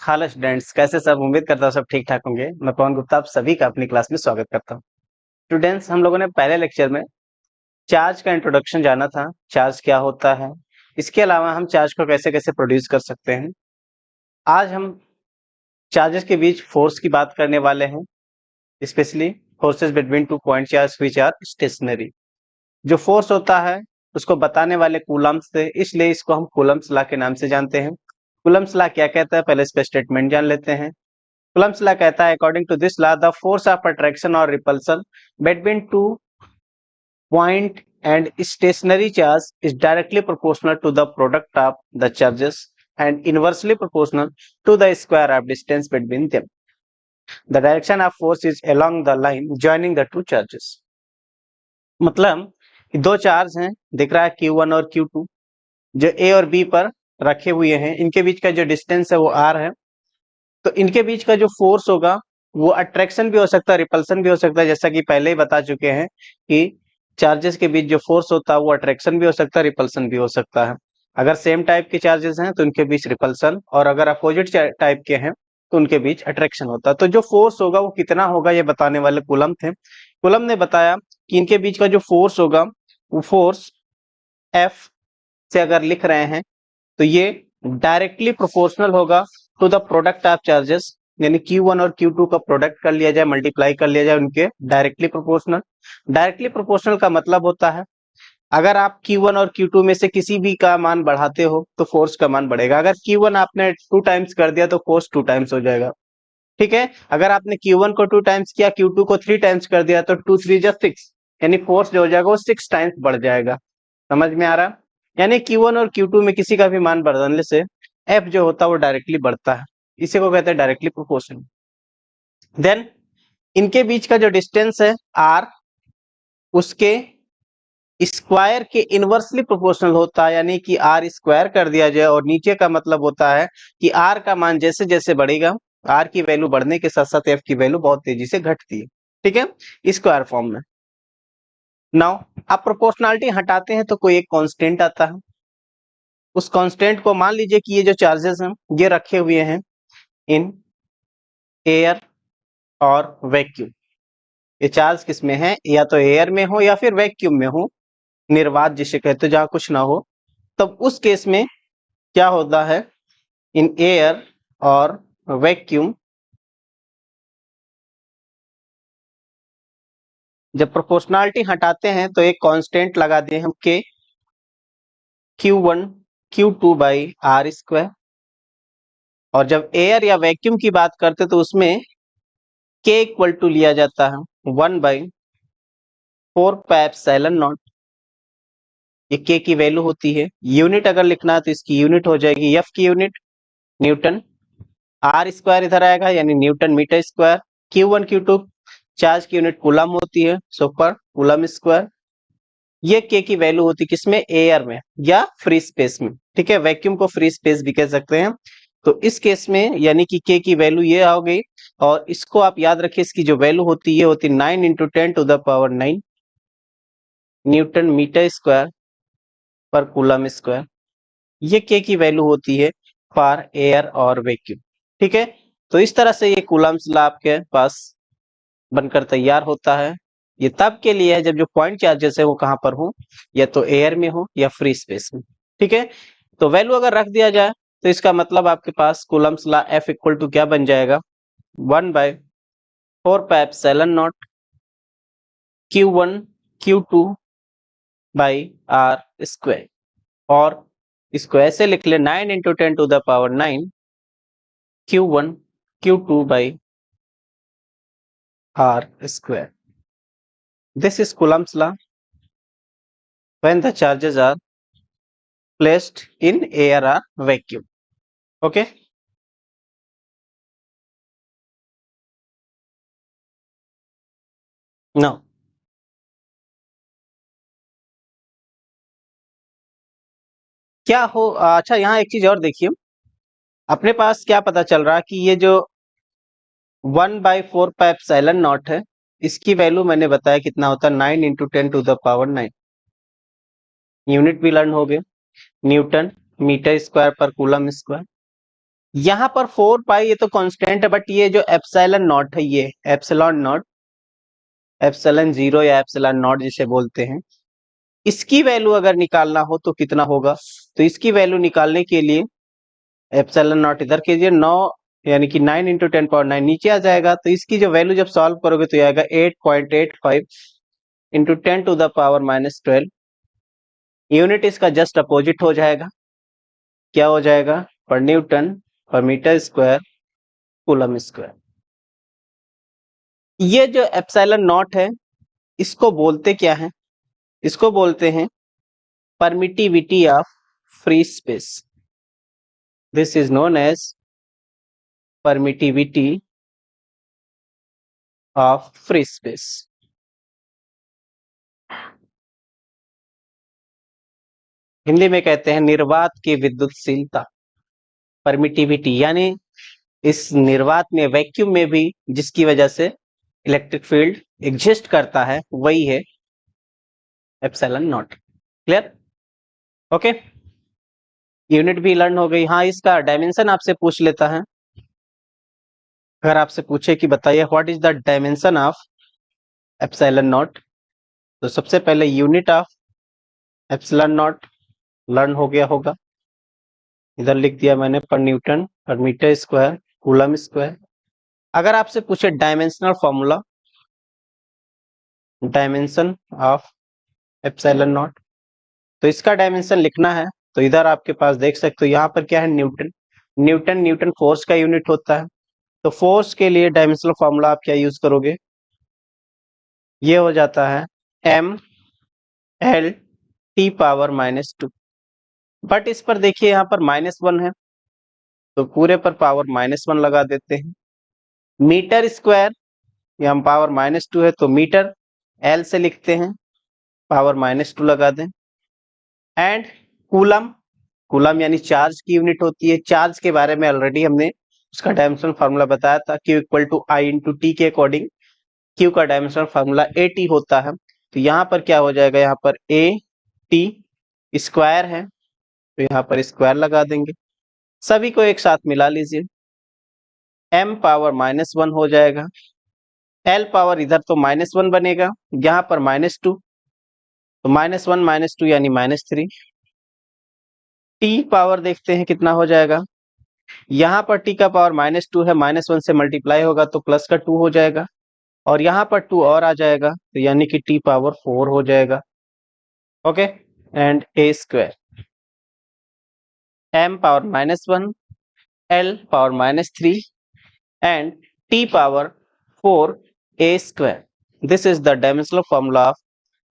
Hello students, कैसे सब? उम्मीद करता हूँ सब ठीक ठाक होंगे। मैं पवन गुप्ता आप सभी का अपनी क्लास में स्वागत करता हूँ। स्टूडेंट्स, हम लोगों ने पहले लेक्चर में चार्ज का इंट्रोडक्शन जाना था, चार्ज क्या होता है, इसके अलावा हम चार्ज को कैसे कैसे प्रोड्यूस कर सकते हैं। आज हम चार्जेस के बीच फोर्स की बात करने वाले हैं, specially forces between two point charge which are stationary. जो फोर्स होता है उसको बताने वाले कूलम्ब्स थे, इसलिए इसको हम कूलम्ब्स लॉ के नाम से जानते हैं। कूलम्ब्स लॉ क्या कहता है, पहले इसका स्टेटमेंट जान लेते हैं। कूलम्ब्स लॉ कहता है, according to this law the force of attraction और repulsion between two point and stationary charge is directly proportional to the product of the charges and inversely proportional to the square of distance between them. The direction of force is along the line joining the two charges. मतलब दो charge हैं, दिख रहा है Q1 और Q2, जो A और B पर रखे हुए हैं। इनके बीच का जो डिस्टेंस है वो R है। तो इनके बीच का जो फोर्स होगा वो अट्रैक्शन भी हो सकता है, रिपल्सन भी हो सकता है। जैसा कि पहले ही बता चुके हैं कि चार्जेस के बीच जो फोर्स होता है वो अट्रैक्शन भी हो सकता है, रिपल्सन भी हो सकता है। अगर सेम टाइप के चार्जेस हैं तो उनके बीच रिपल्सन, और अगर अपोजिट टाइप के हैं तो उनके बीच अट्रैक्शन होता है। तो जो फोर्स होगा वो कितना होगा ये बताने वाले कूलम थे। कूलम ने बताया कि इनके बीच का जो फोर्स होगा वो फोर्स F से अगर लिख रहे हैं तो ये डायरेक्टली प्रोपोर्शनल होगा to the product of charges, यानी Q1 और Q2 का प्रोडक्ट कर लिया जाए, मल्टीप्लाई कर लिया जाए उनके, डायरेक्टली प्रोपोर्शनल। डायरेक्टली प्रोपोर्शनल का मतलब होता है अगर आप Q1 और Q2 में से किसी भी का मान बढ़ाते हो तो फोर्स का मान बढ़ेगा। अगर Q1 आपने 2 टाइम्स कर दिया तो फोर्स 2 टाइम्स हो जाएगा। ठीक है, अगर आपने Q1 को 2 टाइम्स किया, Q2 को 3 टाइम्स कर दिया तो 2 3 जा 6, यानी फोर्स जो हो जाएगा वो 6 टाइम्स बढ़ जाएगा। समझ में आ रहा? यानी Q1 और Q2 में किसी का भी मान बढ़ाने से F जो होता है वो डायरेक्टली बढ़ता है। इसी को कहते हैं डायरेक्टली प्रोपोर्शनल। देन इनके बीच का जो डिस्टेंस है R, उसके स्क्वायर के इनवर्सली प्रोपोर्शनल होता है, यानी कि R स्क्वायर कर दिया जाए, और नीचे का मतलब होता है कि R का मान जैसे जैसे बढ़ेगा, R की वैल्यू बढ़ने के साथ साथ F की वैल्यू बहुत तेजी से घटती है। ठीक है, स्क्वायर फॉर्म में। नाउ आप प्रोपोर्शनलिटी हटाते हैं तो कोई एक कांस्टेंट आता है। उस कांस्टेंट को मान लीजिए कि ये जो चार्जेस हैं ये रखे हुए हैं इन एयर और वैक्यूम। ये चार्ज किस में है, या तो एयर में हो या फिर वैक्यूम में हो, निर्वात जिसे कहते हैं, जहां कुछ ना हो। तब उस केस में क्या होता है, इन एयर और वैक्यूम जब प्रोपोर्शनलिटी हटाते हैं तो एक कांस्टेंट लगा दिए हम के Q1 Q2 by R square. और जब एयर या वैक्यूम की बात करते तो उसमें K इक्वल टू लिया जाता है 1 बाई 4 पाई एप्सिलॉन नॉट। ये K की वैल्यू होती है। यूनिट अगर लिखना है तो इसकी यूनिट हो जाएगी F की यूनिट न्यूटन, R स्क्वायर इधर आएगा यानी newton metre square. Q1 Q2 charge की यूनिट कूलम होती है, सो पर कूलम स्क्वायर। ये K की वैल्यू होती है किसमें, एयर में या फ्री स्पेस में। ठीक है, वैक्यूम को फ्री स्पेस भी कह सकते हैं। तो इस केस में यानी कि K की वैल्यू ये आ गई, और इसको आप याद रखिए, इसकी जो वैल्यू होती है ये होती 9 × 10⁻⁹ न्यूटन मीटर स्क्वायर पर कूलम स्क्वायर। ये K की वैल्यू होती है फॉर एयर और वैक्यूम। ठीक है, तो इस तरह से ये कूलम्स लॉ आपके पास बनकर तैयार होता है। ये तब के लिए है जब जो पॉइंट चार्जेस है वो कहां पर हो, या तो एयर में हो या फ्री स्पेस में। ठीक है, तो वैल्यू अगर रख दिया जाए तो इसका मतलब आपके पास Coulomb's law F equal to क्या बन जाएगा, 1 by 4 pi epsilon naught Q1 Q2 by R square. और इसको ऐसे लिख ले 9 × 10⁻⁹ Q1 Q2 by R square. This is Coulomb's law when the charges are placed in air or vacuum. Okay. Now, क्या हो, अच्छा यहाँ एक चीज और देखिए, अपने पास क्या पता चल रहा कि ये जो 1 बाई 4 पाई एप्सिलॉन नॉट है, इसकी वैल्यू मैंने बताया कितना होता है, 9 × 10⁻⁹। यूनिट भी लर्न हो गए, न्यूटन मीटर स्क्वायर पर कूलम स्क्वायर। यहाँ पर 4 पाई ये तो कांस्टेंट है, बट ये जो एप्सिलॉन नॉट है, ये एप्सिलॉन नॉट, एप्सिलॉन जीरो या एप्सिलॉन नॉट जिसे बोलते हैं, इसकी वैल्यू अगर निकालना हो तो कितना होगा? तो इसकी वैल्यू निकालने के लिए एप्सिलॉन नॉट इधर कीजिए, 9 यानी कि 9 इंटू 10 पावर 9 नीचे आ जाएगा। तो इसकी जो वैल्यू जब सॉल्व करोगे तो ये आएगा 8.85 इंटू 10⁻⁻12। यूनिट इसका जस्ट अपोजिट हो जाएगा, क्या हो जाएगा? पर न्यूटन पर मीटर स्क्वायर कूलम स्क्वायर। ये जो एप्सिलॉन नॉट है इसको बोलते क्या है? इसको बोलते हैं permittivity of free space. This is known as permittivity of free space. Hindi में कहते हैं निर्वात की विद्युतशीलता, परमिटिविटी, यानी इस निर्वात में, वैक्यूम में भी जिसकी वजह से इलेक्ट्रिक फील्ड एग्जिस्ट करता है, वही है epsilon not. Clear? Okay, unit भी लर्न हो गई। हाँ, इसका डायमेंशन आपसे पूछ लेता है। अगर आपसे पूछे कि बताइए what is the dimension of epsilon not, तो सबसे पहले unit of epsilon not learn हो गया होगा। इधर लिख दिया मैंने पर न्यूटन पर मीटर स्क्वायर कूलम स्क्वायर। अगर आपसे पूछे dimensional formula, dimension of epsilon not, तो इसका डायमेंशन लिखना है तो इधर आपके पास देख सकते हो, यहाँ पर क्या है? न्यूटन। न्यूटन न्यूटन फोर्स का यूनिट होता है। तो फोर्स के लिए डायमेंशनल फॉर्मूला आप क्या यूज करोगे? ये हो जाता है mL/T⁻²। बट इस पर देखिए यहाँ पर -1 है, तो पूरे पर पावर -1 लगा देते हैं। मीटर स्क्वायर, यहाँ पावर -2 है तो मीटर L से लिखते हैं, पावर -2 लगा दें। एंड कूलम, कूलम यानी चार्ज की यूनिट होती है। चार्ज के बारे में ऑलरेडी हमने उसका डायमेंशनल फार्मूला बताया था, Q equal to I into T के अकॉर्डिंग Q का डायमेंशनल फार्मूला AT होता है। तो यहाँ पर क्या हो जाएगा? यहाँ पर AT स्क्वायर है तो यहाँ पर स्क्वायर लगा देंगे। सभी को एक साथ मिला लीजिए, m पावर -1 हो जाएगा। L पावर इधर तो -1 बनेगा, यहाँ पर -2, तो -1 -2 यानी -3। T पावर देखते हैं कितना हो जाएगा। यहाँ पर T का पावर -2 है, -1 से मल्टीप्लाई होगा तो प्लस का 2 हो जाएगा, और यहाँ पर 2 और आ जाएगा तो यानी कि T पावर 4 हो जाएगा। Okay, and A square, m power -1, L power -3 and T power 4 A square. This is the dimensional formula of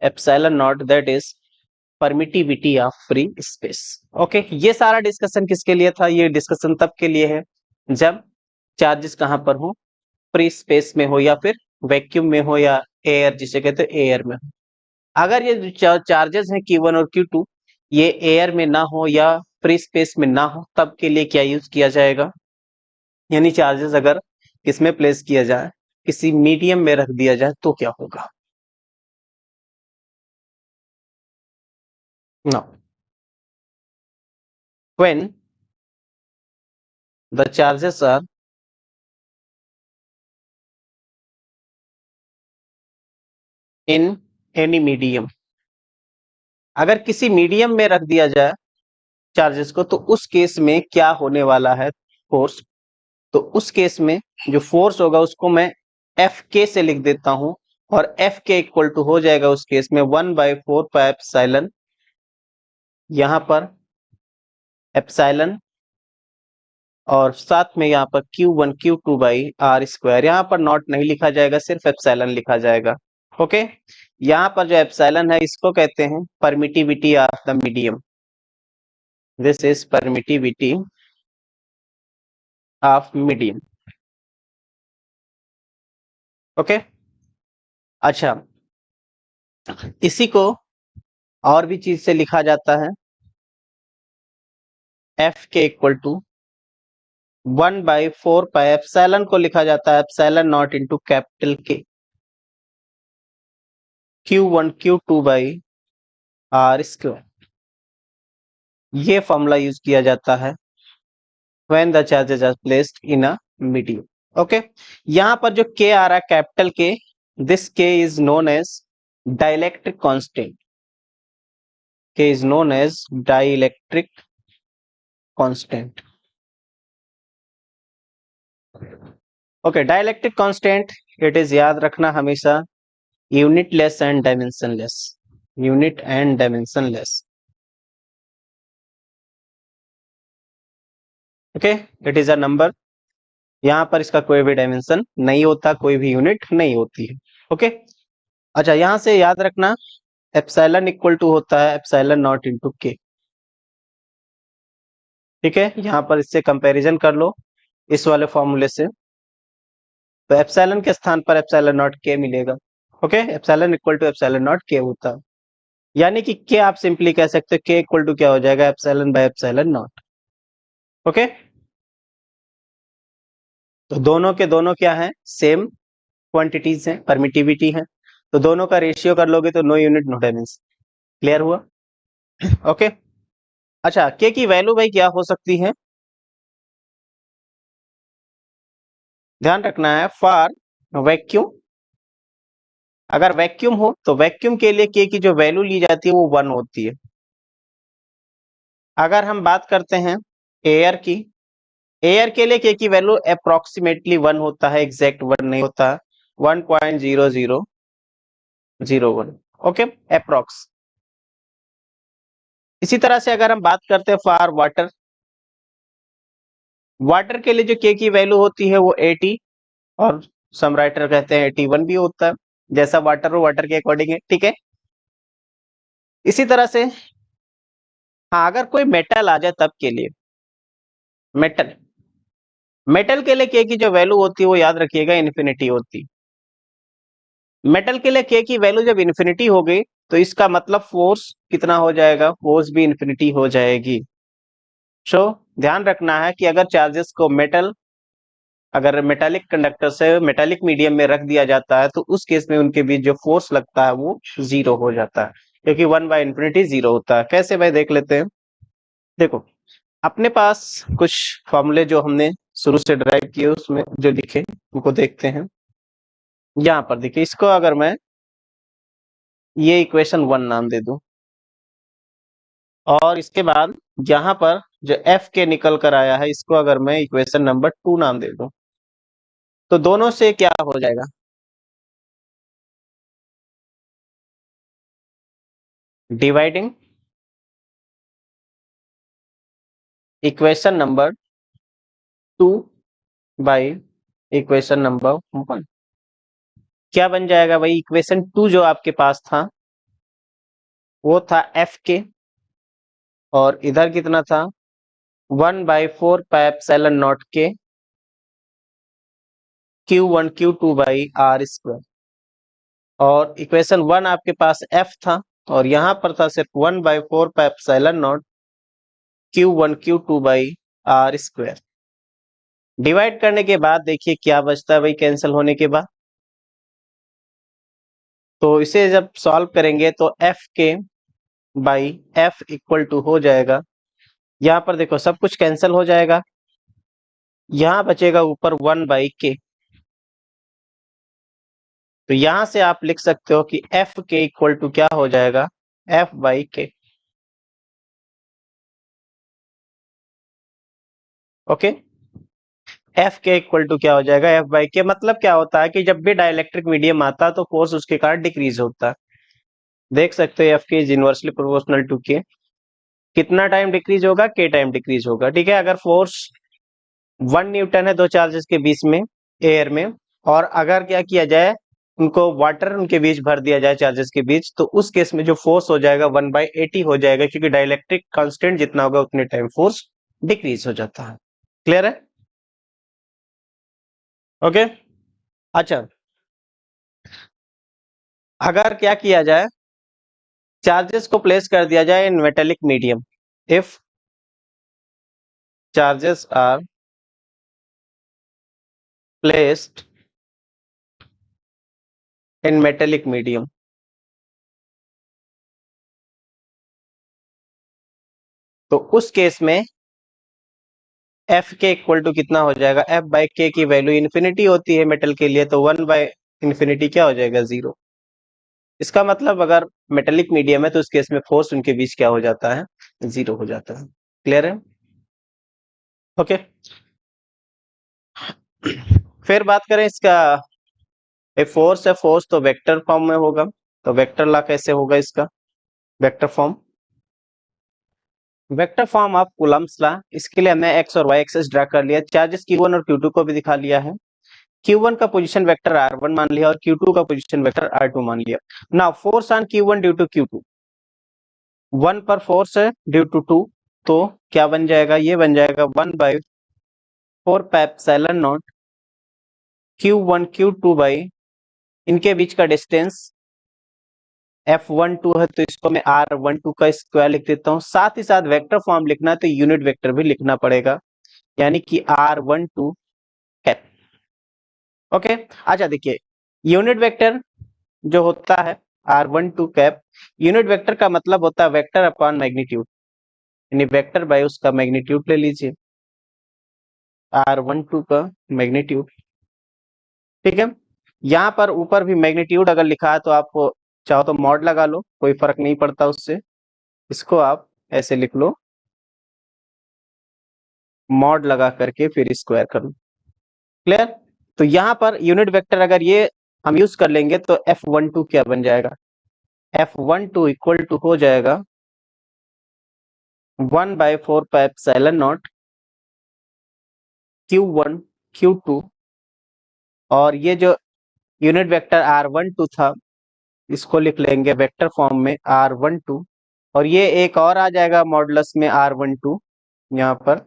epsilon naught, that is permittivity of free space. Okay, ये सारा डिस्कशन किसके लिए था? ये discussion तब के लिए है जब चार्जेस कहाँ पर हो? फ्री स्पेस में हो, या फिर वैक्यूम में हो, या एयर जिसे कहते हैं एयर में हो। अगर ये चार्जेस हैं Q1 और Q2 ये एयर में ना हो या फ्री स्पेस में ना हो, तब के लिए क्या यूज किया जाएगा? यानी चार्जेस अगर किसमें प्लेस किया जाए, किसी मीडियम में रख दिया जाए तो क्या होगा? No, when the charges are in any medium, अगर किसी मीडियम में रख दिया जाए चार्जेस को, तो उस केस में क्या होने वाला है? फोर्स। तो उस केस में जो फोर्स होगा उसको मैं एफ के से लिख देता हूं, और एफ के इक्वल टू हो जाएगा उस केस में 1/4 पाई एप्सिलॉन, यहां पर एप्सिलॉन, और साथ में यहाँ पर Q1 Q2 by r square. यहाँ पर नॉट नहीं लिखा जाएगा, सिर्फ एप्सिलॉन लिखा जाएगा। ओके, यहाँ पर जो एप्सिलॉन है इसको कहते हैं permittivity of the medium. This is permittivity of medium. Okay, अच्छा, इसी को और भी चीज से लिखा जाता है, एफ के इक्वल टू 1/4 पाई एप्सिलॉन को लिखा जाता है एप्सिलॉन नॉट इंटू कैपिटल के Q1 Q2 by r square. ये फॉर्मूला यूज किया जाता है when the charges are placed in a medium. Okay, यहां पर जो के आ रहा है capital K, this K is known as dielectric constant. K is known as dielectric constant. Okay, dielectric constant it is, याद रखना हमेशा, unitless and dimensionless. Unit and dimensionless. Okay, it is a number. यहाँ पर इसका कोई भी dimension नहीं होता, कोई भी यूनिट नहीं होती है। ओके, अच्छा यहां से याद रखना एप्सिलॉन इक्वल टू होता है एप्सिलॉन नॉट इनटू के। ठीक है, यहाँ पर इससे कंपैरिजन कर लो इस वाले फॉर्मूले से, तो एप्सिलॉन के स्थान पर एप्सिलॉन नॉट के मिलेगा। Okay, epsilon equal to epsilon naught के होता है, यानी कि के आप सिंपली कह सकते हो के इक्वल टू क्या हो जाएगा, epsilon by epsilon not. Okay, तो दोनों के दोनों क्या है, सेम क्वांटिटीज हैं, परमिटिविटी है, तो दोनों का रेशियो कर लोगे तो no unit no dimension. Clear हुआ? ओके, अच्छा के की वैल्यू भाई क्या हो सकती है, ध्यान रखना है फॉर वैक्यूम। अगर वैक्यूम हो तो वैक्यूम के लिए के की जो वैल्यू ली जाती है वो 1 होती है। अगर हम बात करते हैं एयर की, एयर के लिए के की वैल्यू अप्रोक्सीमेटली 1 होता है, एग्जैक्ट 1 नहीं होता, 1.0001। Okay, approx. इसी तरह से अगर हम बात करते हैं फॉर वाटर, वाटर के लिए जो के की वैल्यू होती है वो 80, और सम राइटर कहते हैं 81 भी होता है, जैसा वाटर हो वाटर के अकॉर्डिंग है। ठीक है, इसी तरह से हाँ, अगर कोई मेटल आ जाए तब के लिए, मेटल, मेटल के लिए के की जो वैल्यू होती है वो याद रखिएगा इन्फिनिटी होती। मेटल के लिए के की वैल्यू जब इन्फिनिटी हो गई तो इसका मतलब फोर्स कितना हो जाएगा, फोर्स भी इन्फिनिटी हो जाएगी। सो ध्यान रखना है कि अगर चार्जेस को मेटल, अगर मेटालिक कंडक्टर से मेटालिक मीडियम में रख दिया जाता है तो उस केस में उनके बीच जो फोर्स लगता है वो 0 हो जाता है, क्योंकि 1/इन्फिनिटी 0 होता है। कैसे भाई, देख लेते हैं। देखो, अपने पास कुछ फॉर्मूले जो हमने शुरू से ड्राइव किए उसमें जो लिखे उनको देखते हैं। यहाँ पर देखिए, इसको अगर मैं ये इक्वेशन 1 नाम दे दूं, और इसके बाद यहाँ पर जो एफ के निकल कर आया है इसको अगर मैं इक्वेशन नंबर 2 नाम दे दूं, तो दोनों से क्या हो जाएगा, dividing equation number 2 by equation number 1। क्या बन जाएगा भाई, इक्वेशन 2 जो आपके पास था वो था एफ के, और इधर कितना था 1/4 पाई एप्सिलॉन नॉट के Q1 Q2 by r square, और इक्वेशन 1 आपके पास एफ था, और यहां पर था सिर्फ 1/4 pi epsilon naught Q1 Q2 by r square. Divide करने के बाद देखिए क्या बचता है भाई, कैंसिल होने के बाद, तो इसे जब सॉल्व करेंगे तो एफ के बाई एफ इक्वल टू हो जाएगा, यहाँ पर देखो सब कुछ कैंसिल हो जाएगा, यहाँ बचेगा ऊपर 1/k। तो यहां से आप लिख सकते हो कि एफ के इक्वल टू क्या हो जाएगा, F/k। ओके, एफ के इक्वल टू क्या हो जाएगा, F/k। मतलब क्या होता है कि जब भी डाइलेक्ट्रिक मीडियम आता है तो फोर्स उसके कारण डिक्रीज होता है। देख सकते हो एफ के इज इनवर्सली प्रोपोर्शनल टू के, कितना टाइम डिक्रीज होगा, के टाइम डिक्रीज होगा। ठीक है, अगर फोर्स 1 न्यूटन है दो चार्जेस के बीच में एयर में, और अगर क्या किया जाए उनको वाटर उनके बीच भर दिया जाए चार्जेस के बीच, तो उस केस में जो फोर्स हो जाएगा 1/80 हो जाएगा, क्योंकि डाइलेक्ट्रिक कांस्टेंट जितना होगा उतने टाइम फोर्स डिक्रीज हो जाता है। क्लियर है? ओके, अच्छा अगर क्या किया जाए, चार्जेस को प्लेस कर दिया जाए in metallic medium, if charges are placed in metallic medium, तो उस केस में एफ के इक्वल टू कितना हो जाएगा, एफ बाई के की वैल्यू इन्फिनिटी होती है मेटल के लिए, तो 1/इन्फिनिटी क्या हो जाएगा, 0। इसका मतलब अगर मेटेलिक मीडियम है तो उस केस में फोर्स उनके बीच क्या हो जाता है, 0 हो जाता है। क्लियर है? ओके। फिर बात करें इसका, फोर्स है, फोर्स तो वेक्टर फॉर्म में होगा, तो वेक्टर लॉ कैसे होगा इसका, vector form, vector form of Coulomb's law. इसके लिए हमने एक्स और वाई एक्सिस ड्रा कर लिया, चार्जेस Q1 और Q2 को भी दिखा लिया है। Q1 का पोजीशन वेक्टर R1 मान लिया और Q2 का पोजीशन वेक्टर R2 मान लिया। Now force on Q1 due to Q2, 1 पर फोर्स है ड्यू टू 2, तो क्या बन जाएगा, ये बन जाएगा 1/4πε0 Q1 Q2 बाई, इनके बीच का डिस्टेंस F12 है, तो इसको मैं R12 का स्क्वायर लिख देता हूँ। साथ ही साथ वेक्टर फॉर्म लिखना है तो यूनिट वेक्टर भी लिखना पड़ेगा, यानी कि R12 है। ओके। अच्छा देखिए, यूनिट वेक्टर जो होता है R12 कैप, यूनिट वेक्टर का मतलब होता है वेक्टर अपॉन मैग्नीट्यूड, यानी वेक्टर बाय उसका मैग्नीट्यूड ले लीजिए, R12 का मैग्नीट्यूड। ठीक है, यहाँ पर ऊपर भी मैग्नीट्यूड अगर लिखा है तो आप चाहो तो मॉड लगा लो, कोई फर्क नहीं पड़ता उससे, इसको आप ऐसे लिख लो, मॉड लगा करके फिर स्क्वायर कर लो। क्लियर? तो यहाँ पर यूनिट वेक्टर अगर ये हम यूज कर लेंगे तो F12 क्या बन जाएगा, F12 इक्वल टू हो जाएगा 1/4πε0 Q1 Q2, और ये जो यूनिट वेक्टर R12 था इसको लिख लेंगे वेक्टर फॉर्म में R12, और ये एक और आ जाएगा मॉडुलस में R12 यहाँ पर, तो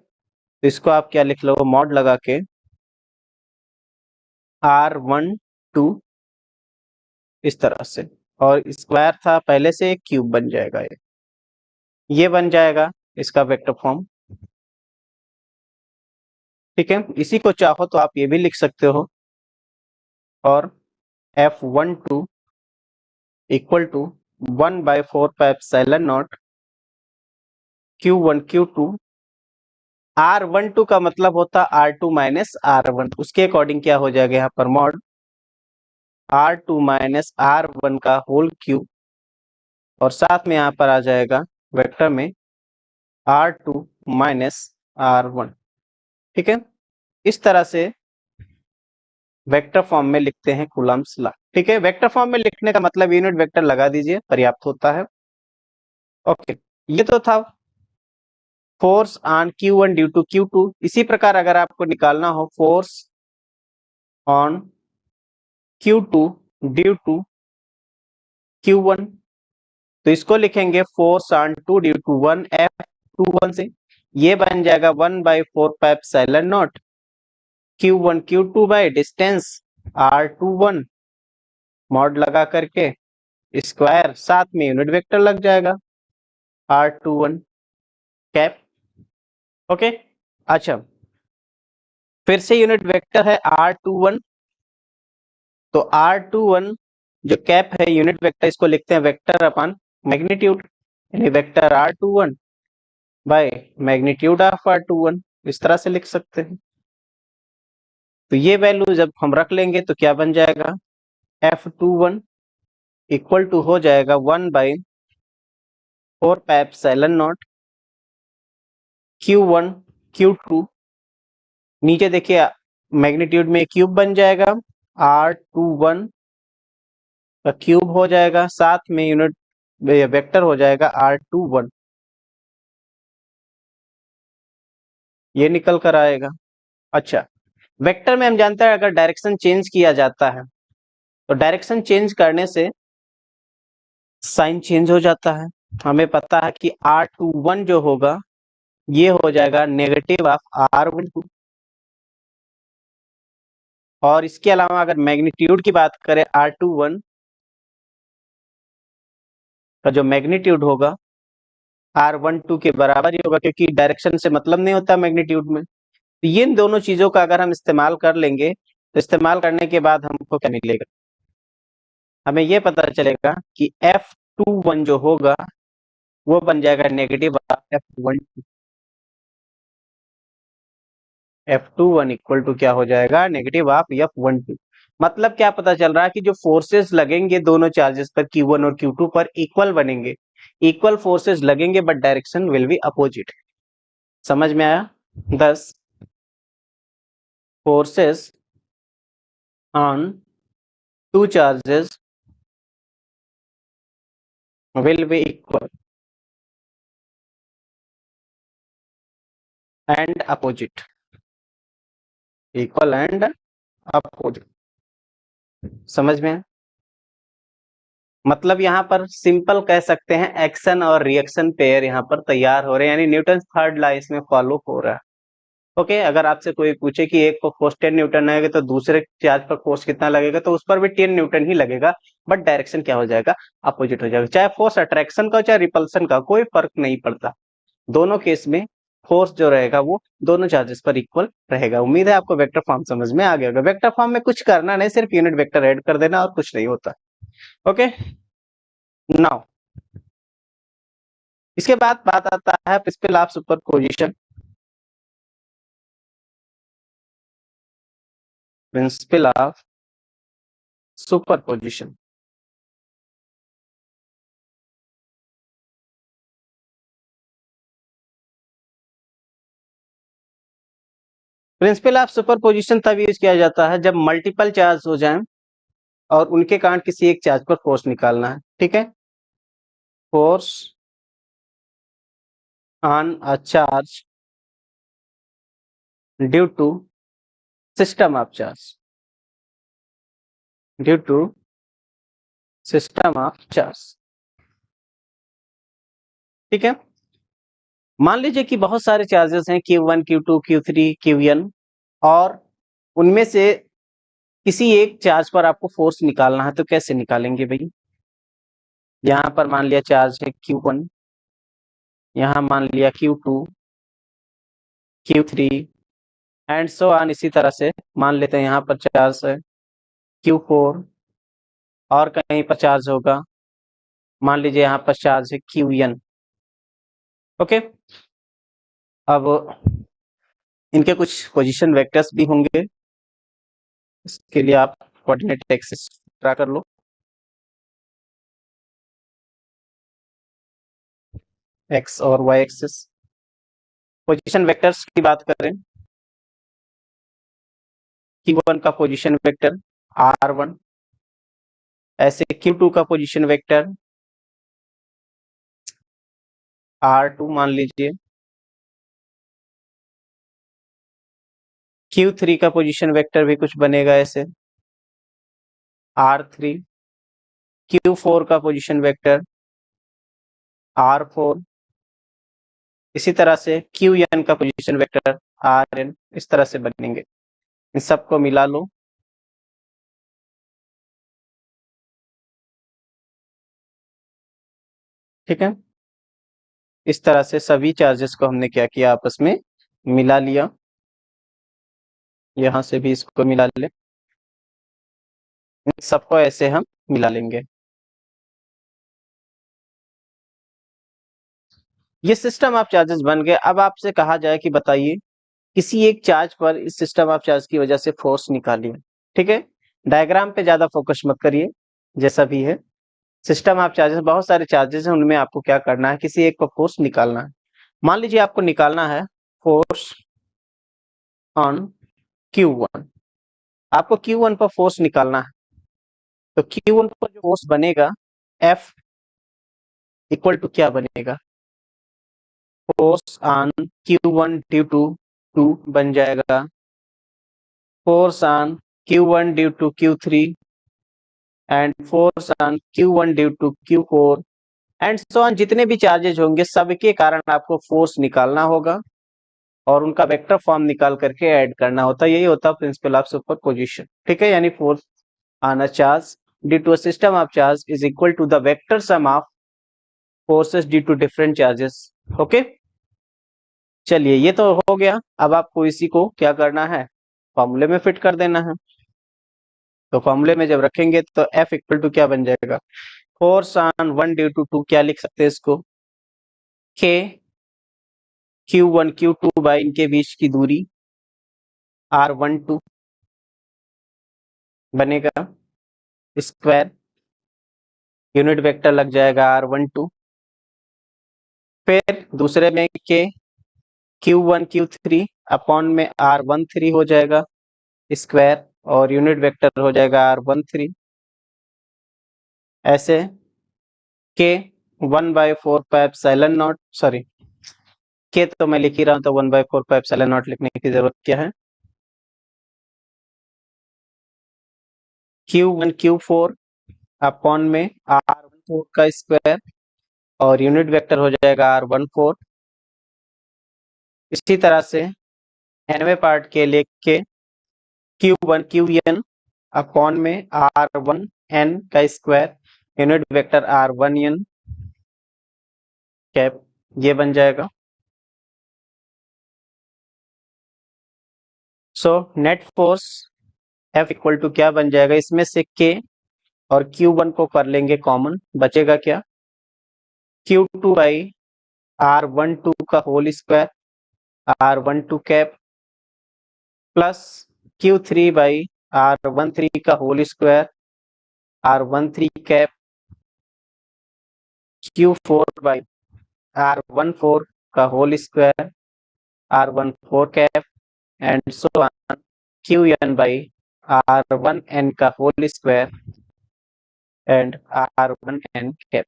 इसको आप क्या लिख लो, मॉड लगा के R12 इस तरह से, और स्क्वायर था पहले से, क्यूब बन जाएगा, ये बन जाएगा इसका वेक्टर फॉर्म। ठीक है, इसी को चाहो तो आप ये भी लिख सकते हो, और F12 equal to 1/4πε0 Q1 Q2, R12 का मतलब होता R2 माइनस R1, उसके अकॉर्डिंग क्या हो जाएगा यहाँ पर मॉड R2 माइनस R1 का होल क्यूब, और साथ में यहाँ पर आ जाएगा वेक्टर में R2 माइनस R1। ठीक है, इस तरह से वेक्टर फॉर्म में लिखते हैं कूलम्ब्स लॉ। ठीक है, वेक्टर फॉर्म में लिखने का मतलब यूनिट वेक्टर लगा दीजिए, पर्याप्त होता है। ओके, ये तो था force on Q1 due to Q2। इसी प्रकार अगर आपको निकालना हो force on Q2 due to Q1, तो इसको लिखेंगे force on 2 due to 1 F21 से, ये बन जाएगा 1/4πε0 Q1 Q2 by distance R21, mod लगा करके स्क्वायर, साथ में यूनिट वेक्टर लग जाएगा R21 कैप। ओके। अच्छा, फिर से यूनिट वेक्टर है R21, तो R21 जो कैप है यूनिट वेक्टर, इसको लिखते हैं वेक्टर अपॉन मैग्नीट्यूड, यानी vector R21 by magnitude of R21, इस तरह से लिख सकते हैं। तो ये वैल्यू जब हम रख लेंगे तो क्या बन जाएगा, F21 इक्वल टू हो जाएगा 1/4πε0 Q1 Q2, नीचे देखिए मैग्नीट्यूड में क्यूब बन जाएगा, R21 का क्यूब हो जाएगा, साथ में यूनिट वेक्टर हो जाएगा R21, ये निकल कर आएगा। अच्छा, वेक्टर में हम जानते हैं अगर डायरेक्शन चेंज किया जाता है तो डायरेक्शन चेंज करने से साइन चेंज हो जाता है। हमें पता है कि R21 जो होगा ये हो जाएगा नेगेटिव ऑफ R12, और इसके अलावा अगर मैग्नीट्यूड की बात करें R21 का जो मैग्नीट्यूड होगा R12 के बराबर ही होगा, क्योंकि डायरेक्शन से मतलब नहीं होता मैग्नीट्यूड में। तो ये इन दोनों चीजों का अगर हम इस्तेमाल कर लेंगे तो इस्तेमाल करने के बाद हमको क्या मिलेगा, हमें ये पता चलेगा कि F21 जो होगा वो बन जाएगा negative F12। F21 equal to क्या हो जाएगा, नेगेटिव ऑफ F12। मतलब क्या पता चल रहा है कि जो फोर्सेस लगेंगे दोनों चार्जेस पर Q1 और Q2 पर इक्वल बनेंगे, इक्वल फोर्सेस लगेंगे but direction will be opposite. समझ में आया? दस forces on two charges will be equal and opposite, equal and opposite। समझ में? मतलब यहाँ पर सिंपल कह सकते हैं एक्शन और रिएक्शन पेयर यहाँ पर तैयार हो रहे हैं, यानी न्यूटन थर्ड लॉ इसमें फॉलो हो रहा है। ओके, अगर आपसे कोई पूछे कि एक को फोर्स 10 न्यूटन लगेगा तो दूसरे चार्ज पर फोर्स कितना लगेगा, तो उस पर भी 10 न्यूटन ही लगेगा, बट डायरेक्शन क्या हो जाएगा, अपोजिट हो जाएगा। चाहे फोर्स अट्रैक्शन का चाहे रिपल्सन का, कोई फर्क नहीं पड़ता, दोनों केस में फोर्स जो रहेगा वो दोनों चार्जेस पर इक्वल रहेगा। उम्मीद है आपको वेक्टर फॉर्म समझ में आ गया होगा। वेक्टर फॉर्म में कुछ करना नहीं, सिर्फ यूनिट वेक्टर ऐड कर देना और कुछ नहीं होता। ओके, नाउ इसके बाद बात आता है principle of superposition. Principle of superposition, principle of superposition तब यूज किया जाता है जब मल्टीपल चार्ज हो जाएं और उनके कारण किसी एक चार्ज पर फोर्स निकालना है। ठीक है, force on a charge due to system of charge, due to system of charge. ठीक है, मान लीजिए कि बहुत सारे चार्जेस हैं Q1 Q2 Q3 Qn, और उनमें से किसी एक चार्ज पर आपको फोर्स निकालना है, तो कैसे निकालेंगे भाई? यहां पर मान लिया चार्ज है Q1, यहां मान लिया Q2 Q3 and so on. इसी तरह से मान लेते हैं यहाँ पर चार्ज है Q4, और कहीं पर चार्ज होगा, मान लीजिए यहाँ पर चार्ज है Qn। ओके, अब इनके कुछ पोजीशन वेक्टर्स भी होंगे, इसके लिए आप कोऑर्डिनेट एक्सिस ड्रा कर लो। एक्स और वाई एक्सिस। पोजीशन वेक्टर्स की बात करें, Q1 का पोजीशन वेक्टर R1, ऐसे Q2 का पोजीशन वेक्टर R2 मान लीजिए, Q3 का पोजीशन वेक्टर भी कुछ बनेगा ऐसे R3, Q4 का पोजीशन वेक्टर R4, इसी तरह से Qn का पोजीशन वेक्टर Rn, इस तरह से बनेंगे। इन सबको मिला लो, ठीक है। इस तरह से सभी चार्जेस को हमने क्या किया, आपस में मिला लिया। यहां से भी इसको मिला ले, इन सबको ऐसे हम मिला लेंगे। ये सिस्टम ऑफ चार्जेस बन गए। अब आपसे कहा जाए कि बताइए किसी एक चार्ज पर इस सिस्टम ऑफ चार्ज की वजह से फोर्स निकालिए। ठीक है, डायग्राम पे ज्यादा फोकस मत करिए, जैसा भी है। सिस्टम ऑफ चार्जेस, बहुत सारे चार्जेस हैं, उनमें आपको क्या करना है, किसी एक पर फोर्स निकालना है। मान लीजिए आपको निकालना है फोर्स ऑन Q1, आपको Q1 पर फोर्स निकालना है, तो Q1 पर जो फोर्स बनेगा F इक्वल टू क्या बनेगा, force on Q1 due to 2 बन जाएगा, force on Q1 due to Q3 and force on Q1 due to Q4 and so on. जितने भी चार्जेज होंगे सबके कारण आपको फोर्स निकालना होगा और उनका वेक्टर फॉर्म निकाल करके ऐड करना होता है। यही होता है प्रिंसिपल ऑफ सुपरपोजिशन। ठीक है, यानी force on a charge due to a system of charge is equal to the vector sum of forces due to different charges. Okay, चलिए ये तो हो गया। अब आपको इसी को क्या करना है, फॉर्मूले में फिट कर देना है। तो फॉर्मूले में जब रखेंगे तो F इक्वल टू क्या बन जाएगा, फोर्स ऑन 1 ड्यू टू 2, क्या लिख सकते हैं इसको, K Q1 Q2 बाई इनके बीच की दूरी R12 बनेगा स्क्वायर, यूनिट वेक्टर लग जाएगा R12। फिर दूसरे में के Q1 Q3 अपॉन में R13 हो जाएगा स्क्वायर, और यूनिट वेक्टर हो जाएगा R13। ऐसे के 1/4 पाई एप्सिलॉन नॉट, सॉरी के तो मैं लिख ही रहा हूं, तो 1/4 पाई एप्सिलॉन नॉट लिखने की जरूरत क्या है। Q1 Q4 अपॉन में R14 का स्क्वायर, और यूनिट वेक्टर हो जाएगा R14। इसी तरह से nवें पार्ट के लिए के Q1 Qn अपॉन में R1n का square, unit vector R1n cap, ये बन जाएगा। So net force F equal to क्या बन जाएगा, इसमें से K और Q1 को कर लेंगे कॉमन, बचेगा क्या, Q2 बाई R12 का whole square, R12 cap, plus Q3 by R13 का whole square, R13 cap, Q4 by R14 का whole square, R14 cap, and so on Qn by R1n का whole square and R1n cap.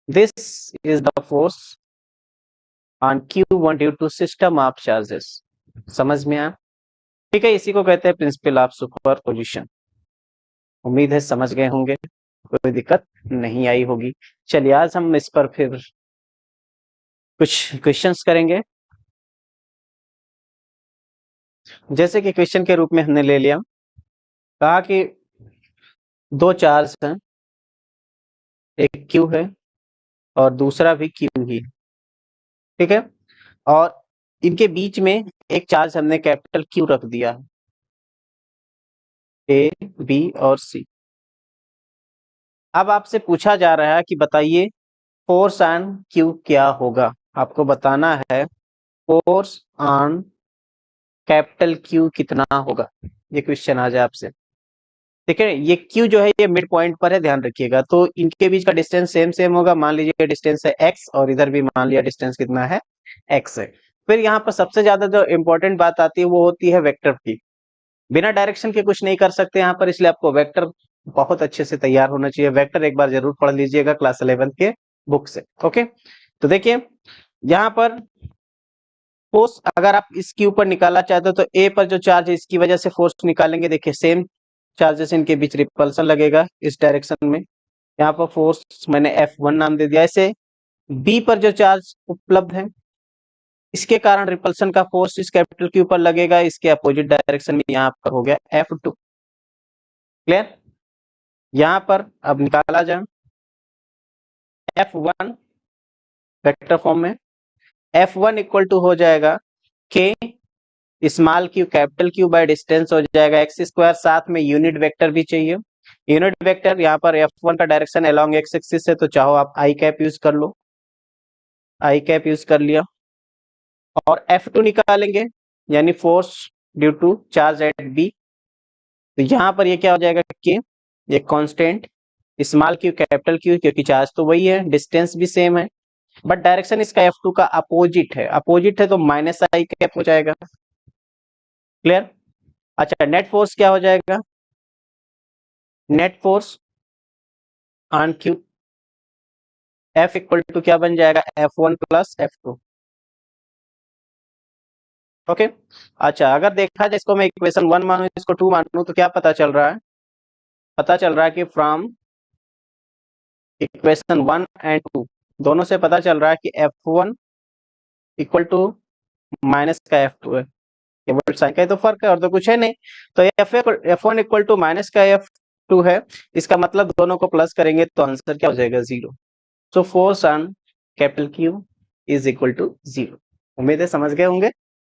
This is the force on Q1 due to system of charges. समझ में आया? ठीक है, इसी को कहते हैं प्रिंसिपल ऑफ सुपरपोजिशन। उम्मीद है समझ गए होंगे, कोई दिक्कत नहीं आई होगी। चलिए आज हम इस पर फिर कुछ क्वेश्चंस करेंगे। जैसे कि क्वेश्चन के रूप में हमने ले लिया, कहा कि दो चार्ज हैं, एक Q है और दूसरा भी Q ही, ठीक है, और इनके बीच में एक चार्ज हमने कैपिटल Q रख दिया, A, B और C। अब आपसे पूछा जा रहा है कि बताइए फोर्स ऑन Q क्या होगा। आपको बताना है फोर्स ऑन कैपिटल Q कितना होगा, ये क्वेश्चन आ जाए आपसे। ठीक है, ये Q जो है ये मिड पॉइंट पर है, ध्यान रखिएगा। तो इनके बीच का डिस्टेंस सेम सेम होगा। मान लीजिए डिस्टेंस है x और इधर भी मान लिया डिस्टेंस कितना है, x है। फिर यहाँ पर सबसे ज्यादा जो इंपॉर्टेंट बात आती है वो होती है वेक्टर की। बिना डायरेक्शन के कुछ नहीं कर सकते यहाँ पर, इसलिए आपको वेक्टर बहुत अच्छे से तैयार होना चाहिए। वेक्टर एक बार जरूर पढ़ लीजिएगा क्लास 11 के बुक से। ओके, तो देखिए यहाँ पर फोर्स अगर आप इसके ऊपर निकालना चाहते हो तो ए पर जो चार्ज है इसकी वजह से फोर्स निकालेंगे। देखिए सेम चार्जेस, इनके बीच रिपल्सन लगेगा इस डायरेक्शन में, यहाँ पर फोर्स मैंने F1 नाम दे दिया। ऐसे बी पर जो चार्ज उपलब्ध है इसके कारण रिपल्सन का फोर्स इस कैपिटल के ऊपर लगेगा, इसके अपोजिट डायरेक्शन में, यहाँ पर हो गया F2। क्लियर? यहाँ पर अब निकाला जाए F1 वेक्टर फॉर्म में, F1 इक्वल टू हो जाएगा K small Q capital Q by distance हो जाएगा x स्क्वायर, साथ में यूनिट वेक्टर भी चाहिए। यूनिट वेक्टर यहाँ पर F1 का डायरेक्शन अलोंग x एक्सिस है, तो चाहो आप आई कैप यूज कर लो, आई कैप यूज कर लिया। और F2 निकालेंगे यानी force due to charge at B, तो यहाँ पर ये क्या हो जाएगा K, ये constant small Q capital Q, क्योंकि चार्ज तो वही है, डिस्टेंस भी सेम है, बट डायरेक्शन इसका F2 का अपोजिट है। अपोजिट है तो माइनस आई कैप हो जाएगा। क्लियर? अच्छा, नेट फोर्स क्या हो जाएगा, net force on Q F equal to क्या बन जाएगा, F1 प्लस F2। ओके, अच्छा अगर देखा जाए इसको मैं इक्वेशन 1 मानूं, इसको 2 मानूं, तो क्या पता चल रहा है, पता चल रहा है कि फ्रॉम इक्वेशन 1 एंड 2 दोनों से पता चल रहा है कि F1 इक्वल टू माइनस का F2 है, केवल साइन का ही तो फर्क है और तो कुछ है नहीं। तो F1 इक्वल टू माइनस का F2 है, इसका मतलब दोनों को प्लस करेंगे तो आंसर क्या हो जाएगा, 0। So force on capital Q is equal to 0। उम्मीद है समझ गए होंगे।